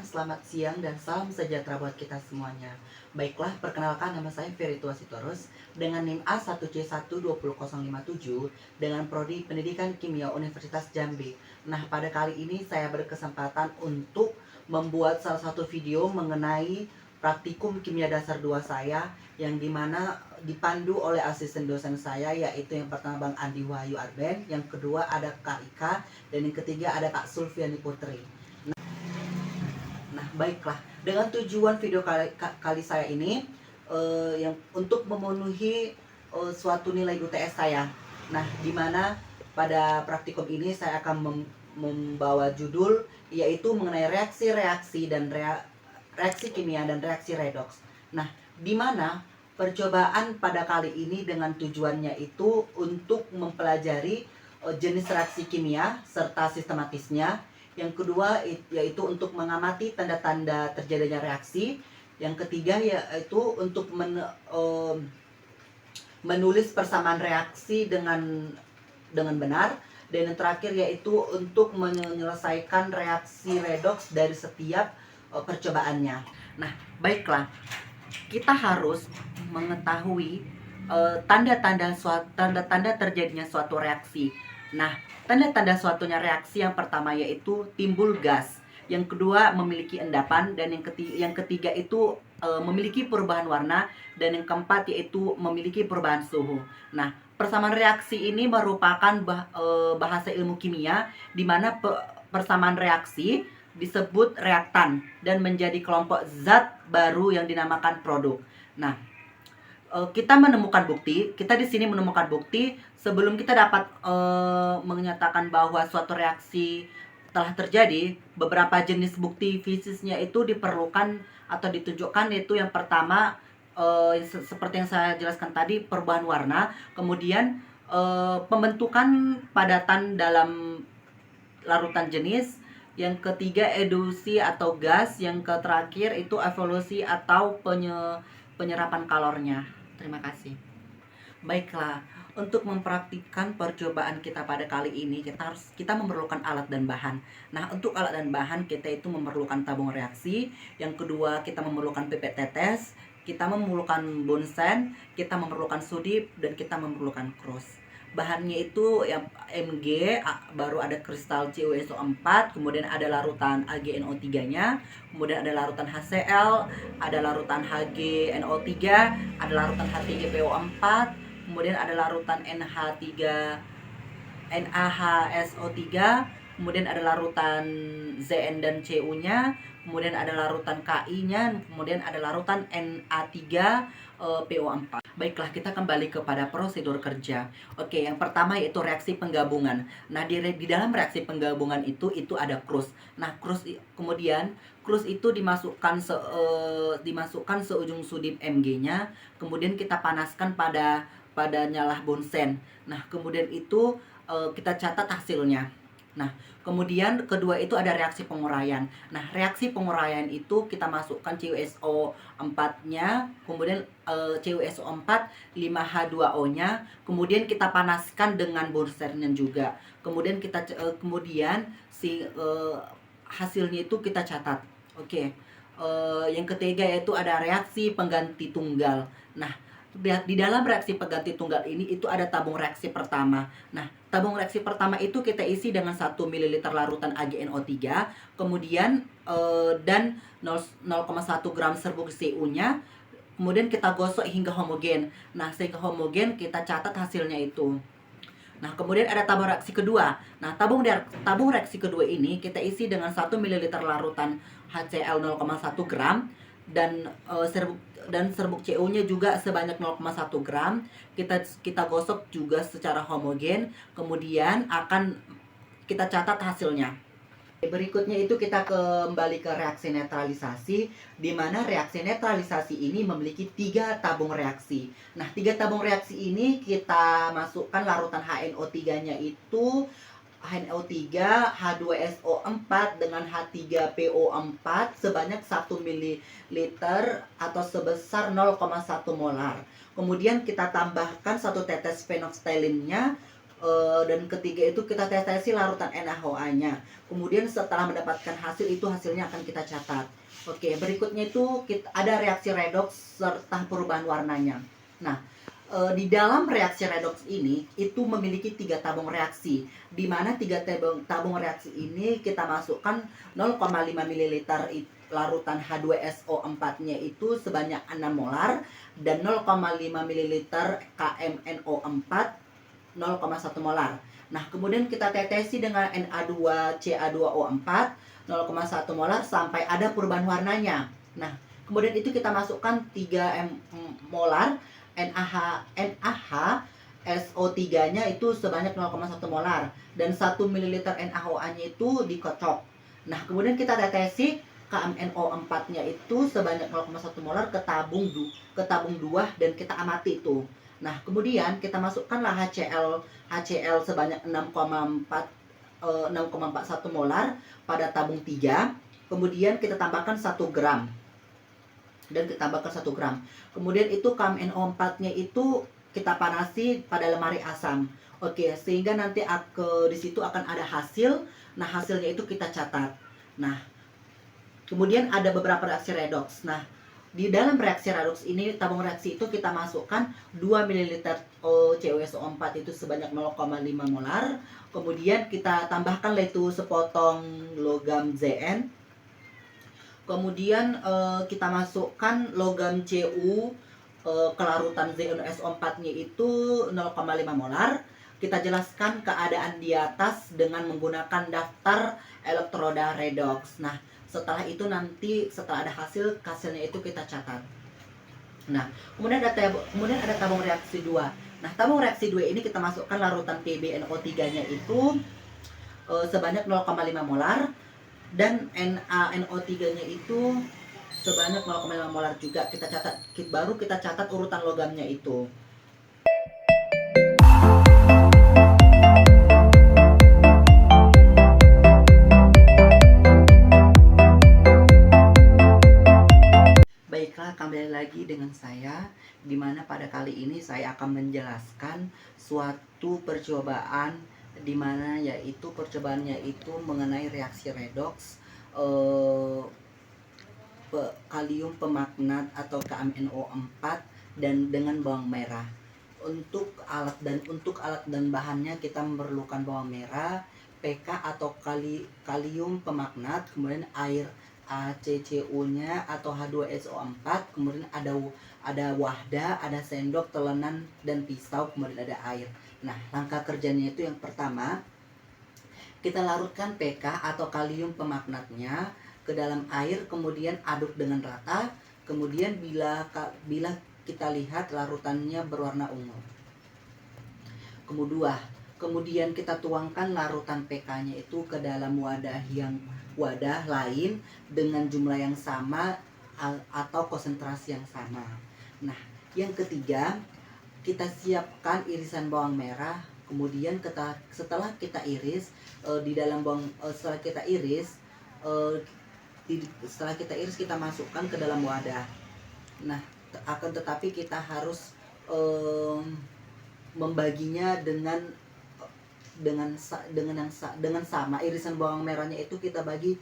selamat siang dan salam sejahtera buat kita semuanya. Baiklah, perkenalkan nama saya Veritua Sitorus dengan NIM A1C12057 dengan Prodi Pendidikan Kimia Universitas Jambi. Nah, pada kali ini saya berkesempatan untuk membuat salah satu video mengenai praktikum kimia dasar 2 saya yang dimana dipandu oleh asisten dosen saya, yaitu yang pertama Bang Andi Wahyu Arben, yang kedua ada Kak Ika, dan yang ketiga ada Kak Sulfiani Putri. Nah, baiklah. Dengan tujuan video kali saya ini yang untuk memenuhi suatu nilai UTS saya. Nah, di mana pada praktikum ini saya akan membawa judul yaitu mengenai reaksi-reaksi dan reaksi kimia dan reaksi redoks. Nah, di mana percobaan pada kali ini dengan tujuannya itu untuk mempelajari jenis reaksi kimia serta sistematisnya. Yang kedua yaitu untuk mengamati tanda-tanda terjadinya reaksi. Yang ketiga yaitu untuk menulis persamaan reaksi dengan benar. Dan yang terakhir yaitu untuk menyelesaikan reaksi redoks dari setiap percobaannya. Nah, baiklah. Kita harus mengetahui tanda-tanda terjadinya suatu reaksi. Nah, tanda-tanda suatunya reaksi yang pertama yaitu timbul gas, yang kedua memiliki endapan, dan yang ketiga itu memiliki perubahan warna, dan yang keempat yaitu memiliki perubahan suhu. Nah, persamaan reaksi ini merupakan bahasa ilmu kimia di mana persamaan reaksi disebut reaktan dan menjadi kelompok zat baru yang dinamakan produk. Nah, kita di sini menemukan bukti sebelum kita dapat menyatakan bahwa suatu reaksi telah terjadi. Beberapa jenis bukti fisiknya itu diperlukan atau ditunjukkan, yaitu yang pertama seperti yang saya jelaskan tadi, perubahan warna, kemudian pembentukan padatan dalam larutan jenis, yang ketiga edusi atau gas, yang terakhir itu evolusi atau penyerapan kalornya. Terima kasih. Baiklah, untuk mempraktikkan percobaan kita pada kali ini kita memerlukan alat dan bahan. Nah, untuk alat dan bahan kita itu memerlukan tabung reaksi, yang kedua kita memerlukan pipet tetes, kita memerlukan bunsen, kita memerlukan sudip, dan kita memerlukan krus. Bahannya itu yang Mg, baru ada kristal CuSO4, kemudian ada larutan AgNO3-nya, kemudian ada larutan HCl, ada larutan HgNO3, ada larutan H3PO4, kemudian ada larutan NaHSO3, kemudian ada larutan Zn dan Cu-nya, kemudian ada larutan Ki-nya, kemudian ada larutan Na3PO4. Baiklah, kita kembali kepada prosedur kerja. Oke, yang pertama yaitu reaksi penggabungan. Nah, di dalam reaksi penggabungan itu ada krus. Nah, kemudian krus itu dimasukkan seujung sudip Mg-nya, kemudian kita panaskan pada nyalah bunsen. Nah, kemudian itu kita catat hasilnya. Nah, kemudian kedua itu ada reaksi penguraian. Nah, reaksi penguraian itu kita masukkan CuSO4-nya, kemudian CuSO4 5H2O-nya, kemudian kita panaskan dengan bunsennya juga. Kemudian hasilnya itu kita catat. Oke. Yang ketiga yaitu ada reaksi pengganti tunggal. Nah, di dalam reaksi pengganti tunggal ini itu ada tabung reaksi pertama. Nah, tabung reaksi pertama itu kita isi dengan 1 ml larutan AgNO3, kemudian dan 0,1 gram serbuk Cu-nya, kemudian kita gosok hingga homogen. Nah, sehingga homogen kita catat hasilnya itu. Nah, kemudian ada tabung reaksi kedua. Nah, tabung reaksi kedua ini kita isi dengan 1 ml larutan HCl 0,1 gram, dan serbuk Cu-nya juga sebanyak 0,1 gram. Kita gosok juga secara homogen, kemudian akan kita catat hasilnya. Berikutnya itu kita kembali ke reaksi netralisasi, di mana reaksi netralisasi ini memiliki 3 tabung reaksi. Nah, 3 tabung reaksi ini kita masukkan larutan HNO3-nya itu HNO3, H2SO4 dengan H3PO4 sebanyak 1 ml atau sebesar 0,1 molar. Kemudian kita tambahkan 1 tetes fenoxyethylennya, Dan ketiga itu kita tetes larutan NaOH-nya. Kemudian setelah mendapatkan hasil itu, hasilnya akan kita catat. Oke, berikutnya itu ada reaksi redoks serta perubahan warnanya. Nah, di dalam reaksi redoks ini itu memiliki 3 tabung reaksi, di mana 3 tabung reaksi ini kita masukkan 0,5 ml larutan H2SO4-nya itu sebanyak 6 molar dan 0,5 ml KMNO4 0,1 molar. Nah, kemudian kita tetesi dengan Na2CA2O4 0,1 molar sampai ada perubahan warnanya. Nah, kemudian itu kita masukkan 3 molar NaHSO3-nya itu sebanyak 0,1 molar dan 1 ml NaOH-nya itu dikocok. Nah, kemudian kita tetesi KMNO4-nya itu sebanyak 0,1 molar ke tabung 2 dan kita amati itu. Nah, kemudian kita masukkanlah HCl sebanyak 6,41 molar pada tabung 3. Kemudian kita tambahkan 1 gram. Dan kita tambahkan 1 gram. Kemudian itu KMNO4-nya itu kita panasi pada lemari asam. Oke, sehingga nanti di situ akan ada hasil. Nah, hasilnya itu kita catat. Nah, kemudian ada beberapa reaksi redoks. Nah, di dalam reaksi redoks ini, tabung reaksi itu kita masukkan 2 ml CuSO4 itu sebanyak 0,5 molar. Kemudian kita tambahkan itu sepotong logam Zn. Kemudian kita masukkan logam Cu ke larutan ZnSO4-nya itu 0,5 molar. Kita jelaskan keadaan di atas dengan menggunakan daftar elektroda redoks. Nah, setelah itu nanti setelah ada hasilnya itu kita catat. Nah, kemudian ada tabung reaksi 2. Nah, tabung reaksi 2 ini kita masukkan larutan PbNO3-nya itu sebanyak 0,5 molar dan NaNO3-nya itu sebanyak 0,5 molar juga. Kita catat, baru kita catat urutan logamnya itu. Baiklah, kembali lagi dengan saya, dimana pada kali ini saya akan menjelaskan suatu percobaan, dimana yaitu percobaannya itu mengenai reaksi redoks kalium pemagnat atau KMNO4 dan dengan bawang merah. Untuk alat dan bahannya kita memerlukan bawang merah, PK atau kalium pemagnat, kemudian air ACCU-nya atau H2SO4, kemudian ada wahda, ada sendok, telenan dan pisau, kemudian ada air. Nah, langkah kerjanya itu yang pertama, kita larutkan PK atau kalium pemagnatnya ke dalam air, kemudian aduk dengan rata. Kemudian bila kita lihat larutannya berwarna ungu. Kemudian kita tuangkan larutan PK-nya itu ke dalam wadah lain dengan jumlah yang sama atau konsentrasi yang sama. Nah, yang ketiga, kita siapkan irisan bawang merah. Kemudian setelah kita iris setelah kita iris kita masukkan ke dalam wadah. Nah, akan tetapi kita harus membaginya dengan sama. Irisan bawang merahnya itu kita bagi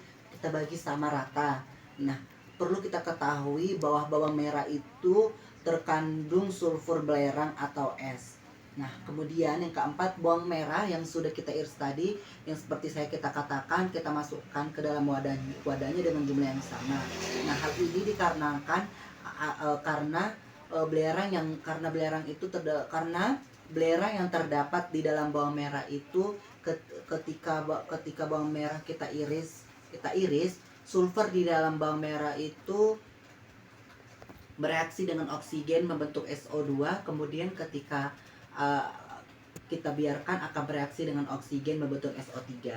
sama rata. Nah, perlu kita ketahui bahwa bawang merah itu terkandung sulfur belerang atau es. Nah, kemudian yang keempat, bawang merah yang sudah kita iris tadi, yang seperti kita katakan, kita masukkan ke dalam wadahnya dengan jumlah yang sama. Nah, hal ini dikarenakan karena belerang yang terdapat di dalam bawang merah itu ketika bawang merah kita iris, sulfur di dalam bawang merah itu bereaksi dengan oksigen membentuk SO2, kemudian ketika kita biarkan akan bereaksi dengan oksigen membentuk SO3.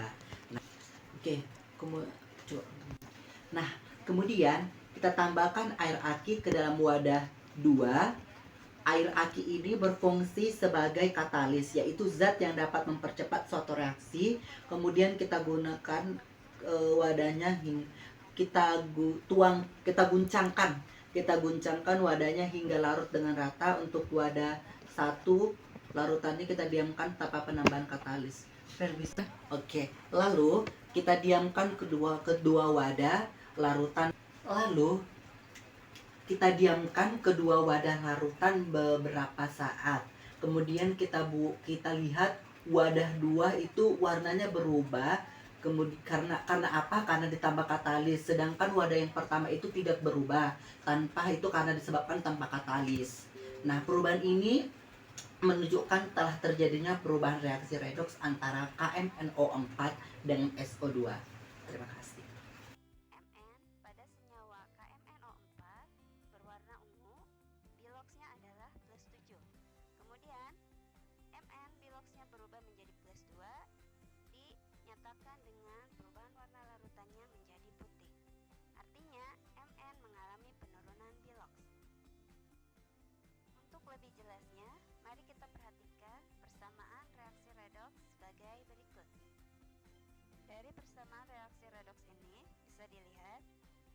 Nah, kemudian kita tambahkan air aki ke dalam wadah 2. Air aki ini berfungsi sebagai katalis, yaitu zat yang dapat mempercepat suatu reaksi. Kemudian kita gunakan wadahnya, kita guncangkan wadahnya hingga larut dengan rata untuk wadah 1 larutannya kita diamkan tanpa penambahan katalis. Bisa. Oke, lalu kita diamkan kedua wadah larutan. Lalu kita diamkan kedua wadah larutan beberapa saat. Kemudian kita lihat wadah dua itu warnanya berubah. Kemudian karena apa? Karena ditambah katalis. Sedangkan wadah yang pertama itu tidak berubah. Karena disebabkan tanpa katalis. Nah, perubahan ini menunjukkan telah terjadinya perubahan reaksi redoks antara KMNO4 dan SO2. Terima kasih. Mn pada senyawa KMNO4 berwarna ungu, biloksnya adalah plus 7. Kemudian Mn biloksnya berubah menjadi plus 2, dinyatakan dengan perubahan warna larutannya menjadi putih. Artinya Mn mengalami penurunan biloks. Untuk lebih jelasnya, mari kita perhatikan persamaan reaksi redoks sebagai berikut. Dari persamaan reaksi redoks ini bisa dilihat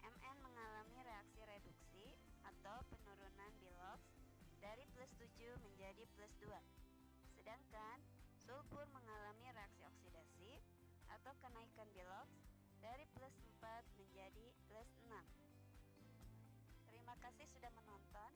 Mn mengalami reaksi reduksi atau penurunan biloks dari plus 7 menjadi plus 2. Sedangkan sulfur mengalami reaksi oksidasi atau kenaikan biloks dari plus 4 menjadi plus 6. Terima kasih sudah menonton.